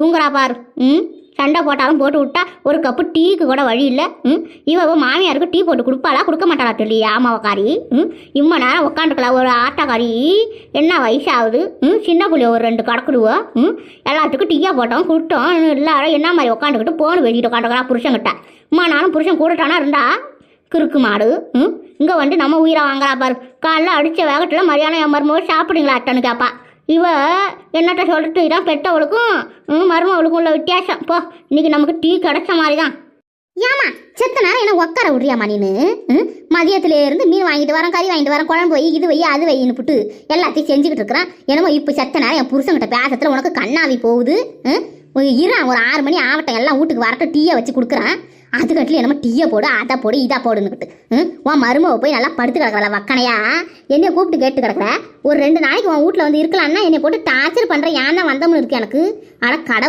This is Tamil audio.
தூங்குறா பாரு. சண்டை போட்டாலும் போட்டு விட்டா ஒரு கப்பு டீக்கு கூட வழி இல்லை. இவ மாமியாருக்கு டீ போட்டு கொடுப்பாளா கொடுக்க மாட்டாளா தெரியலையா ஆமாவக்காரி. இம்மா நேரம் உட்காந்துக்கலாம் ஒரு ஆட்டக்காரி. என்ன வயசாகுது. சின்ன புள்ளிய ஒரு 2 கடக்குடுவோம். எல்லாத்துக்கும் டீயா போட்டோம் கொடுத்தோம். எல்லாரும் என்ன மாதிரி உட்காந்துக்கிட்டு போன்னு வெளியிட்டு உட்காந்துக்கிறா புருஷன்கிட்ட. நானும் புருஷன் கூடட்டானா இருந்தா கிறுக்கு மாடு. இங்கே வந்து நம்ம உயிரை வாங்குறா பாரு. காலைல அடித்த வேகத்தில் மரியாதை என் மருமகள் சாப்பிடுங்களா அட்டன்னு கேட்பா. இவ என்னட்ட சொல்லிட்டு இதான் பெற்றவளுக்கும் மருமவளுக்கும் உள்ள வித்தியாசம். போ, இன்னைக்கு நமக்கு டீ கிடைச்ச மாதிரி தான். ஏமா செத்த நேரம் என்ன உட்கார விட்றியாமா நீனு? மதியத்துல இருந்து மீன் வாங்கிட்டு வரேன், கறி வாங்கிட்டு வரேன், குழம்பு வை, இது வை, அது வைன்னு புட்டு எல்லாத்தையும் செஞ்சுக்கிட்டு இருக்கிறேன். என்னமோ இப்போ செத்த நேரம் என் புருஷன்கிட்ட பேசத்துல உனக்கு கண்ணாவி போகுது. இறான் ஒரு 6 மணி ஆகட்டும், எல்லாம் வீட்டுக்கு வரட்டும், டீயை வச்சு கொடுக்குறான். அதுக்கட்டில் என்னமோ டீயை போடு, அதை போடு, இதாக போடுன்னுக்கிட்டு உன் மருமவை போய் நல்லா படுத்து கிடக்குறல வக்கனையா. என்னைய கூப்பிட்டு கேட்டு கிடக்குற. ஒரு 2 நாளைக்கு உன் வீட்டில் வந்து இருக்கலான்னா என்னை போட்டு டார்ச்சர் பண்ணுற. ஏன் தான் வந்தோம்னு இருக்கு எனக்கு. ஆனால் கடவுள்